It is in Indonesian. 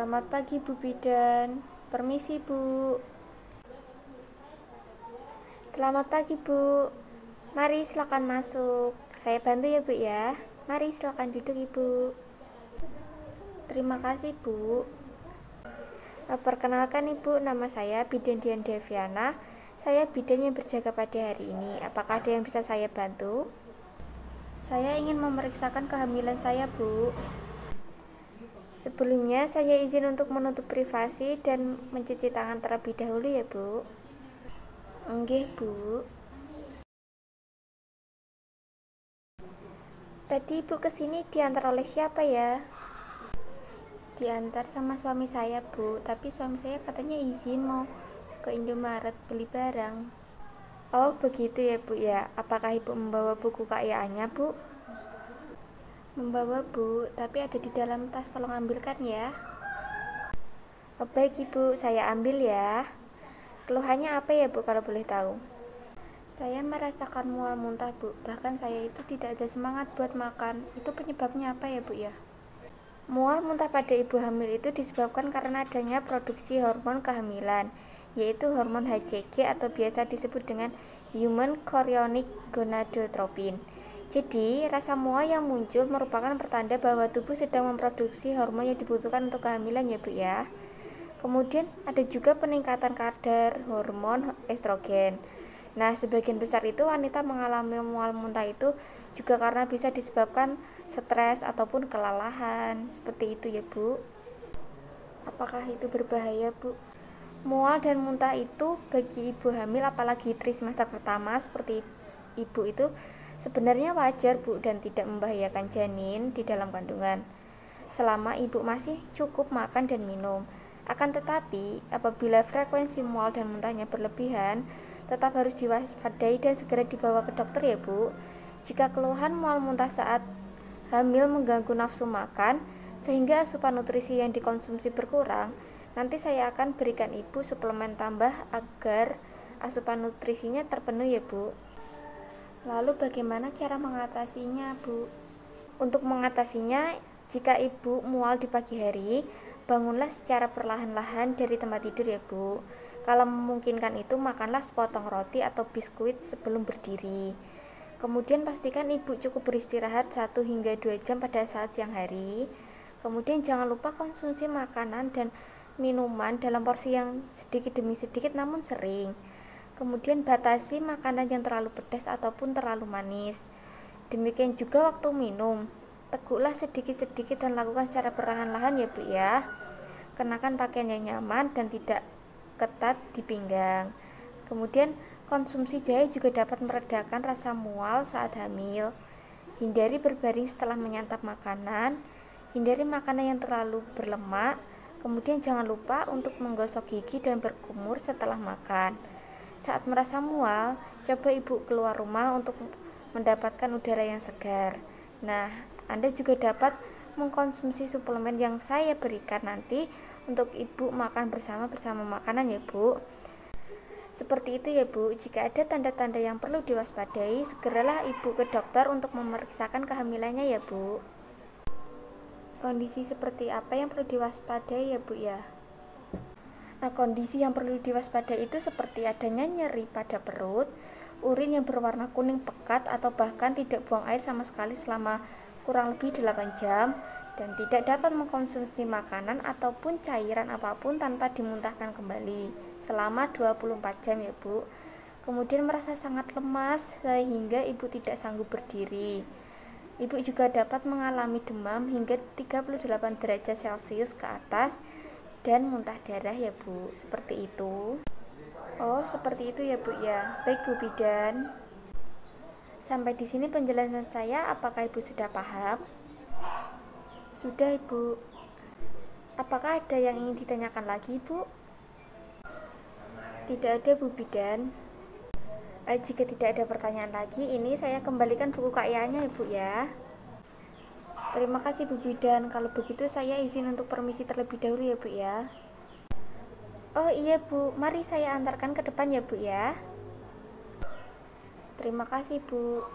Selamat pagi Bu Bidan. Permisi Bu. Selamat pagi Bu. Mari silakan masuk. Saya bantu ya Bu ya. Mari silakan duduk Ibu. Terima kasih Bu. Perkenalkan Ibu, nama saya Bidan Dian Deviana. Saya bidan yang berjaga pada hari ini. Apakah ada yang bisa saya bantu? Saya ingin memeriksakan kehamilan saya Bu. Sebelumnya saya izin untuk menutup privasi dan mencuci tangan terlebih dahulu ya Bu. Nggih Bu. Tadi Ibu kesini diantar oleh siapa ya? Diantar sama suami saya Bu, tapi suami saya katanya izin mau ke Indomaret beli barang. Oh begitu ya Bu ya. Apakah Ibu membawa buku KIA-nya Bu? Membawa Bu, tapi ada di dalam tas, tolong ambilkan ya. Oh, baik Ibu, saya ambil ya. Keluhannya apa ya Bu kalau boleh tahu? Saya merasakan mual muntah Bu, bahkan saya itu tidak ada semangat buat makan. Itu penyebabnya apa ya Bu ya? Mual muntah pada ibu hamil itu disebabkan karena adanya produksi hormon kehamilan, yaitu hormon HCG atau biasa disebut dengan Human Chorionic Gonadotropin. Jadi, rasa mual yang muncul merupakan pertanda bahwa tubuh sedang memproduksi hormon yang dibutuhkan untuk kehamilan ya Bu ya. Kemudian ada juga peningkatan kadar hormon estrogen. Nah, sebagian besar itu wanita mengalami mual muntah itu juga karena bisa disebabkan stres ataupun kelelahan. Seperti itu ya Bu. Apakah itu berbahaya Bu? Mual dan muntah itu bagi ibu hamil apalagi trimester pertama seperti ibu itu sebenarnya wajar Bu dan tidak membahayakan janin di dalam kandungan selama ibu masih cukup makan dan minum. Akan tetapi apabila frekuensi mual dan muntahnya berlebihan, tetap harus diwaspadai dan segera dibawa ke dokter ya Bu. Jika keluhan mual muntah saat hamil mengganggu nafsu makan sehingga asupan nutrisi yang dikonsumsi berkurang, nanti saya akan berikan ibu suplemen tambah agar asupan nutrisinya terpenuhi ya Bu. Lalu bagaimana cara mengatasinya Bu? Untuk mengatasinya, jika ibu mual di pagi hari, bangunlah secara perlahan-lahan dari tempat tidur ya Bu. Kalau memungkinkan itu makanlah sepotong roti atau biskuit sebelum berdiri. Kemudian pastikan ibu cukup beristirahat 1 hingga 2 jam pada saat siang hari. Kemudian jangan lupa konsumsi makanan dan minuman dalam porsi yang sedikit demi sedikit namun sering. Kemudian batasi makanan yang terlalu pedas ataupun terlalu manis. Demikian juga waktu minum. Teguklah sedikit-sedikit dan lakukan secara perlahan-lahan ya Bu ya. Kenakan pakaian yang nyaman dan tidak ketat di pinggang. Kemudian konsumsi jahe juga dapat meredakan rasa mual saat hamil. Hindari berbaring setelah menyantap makanan. Hindari makanan yang terlalu berlemak. Kemudian jangan lupa untuk menggosok gigi dan berkumur setelah makan. Saat merasa mual, coba ibu keluar rumah untuk mendapatkan udara yang segar. Nah, Anda juga dapat mengkonsumsi suplemen yang saya berikan nanti untuk ibu makan bersama makanan ya Bu. Seperti itu ya Bu. Jika ada tanda-tanda yang perlu diwaspadai, segeralah ibu ke dokter untuk memeriksakan kehamilannya ya Bu. Kondisi seperti apa yang perlu diwaspadai ya Bu ya? Nah, kondisi yang perlu diwaspadai itu seperti adanya nyeri pada perut, urin yang berwarna kuning pekat atau bahkan tidak buang air sama sekali selama kurang lebih 8 jam, dan tidak dapat mengkonsumsi makanan ataupun cairan apapun tanpa dimuntahkan kembali selama 24 jam ya Bu. Kemudian merasa sangat lemas sehingga ibu tidak sanggup berdiri. Ibu juga dapat mengalami demam hingga 38 derajat Celcius ke atas dan muntah darah ya Bu. Seperti itu. Oh, seperti itu ya Bu ya. Baik Bu Bidan. Sampai di sini penjelasan saya. Apakah Ibu sudah paham? Sudah Ibu. Apakah ada yang ingin ditanyakan lagi Bu? Tidak ada Bu Bidan. Jika tidak ada pertanyaan lagi, ini saya kembalikan buku KIA-nya Ibu ya. Terima kasih Bu Bidan. Kalau begitu saya izin untuk permisi terlebih dahulu ya Bu ya. Oh iya Bu, mari saya antarkan ke depan ya Bu ya. Terima kasih Bu.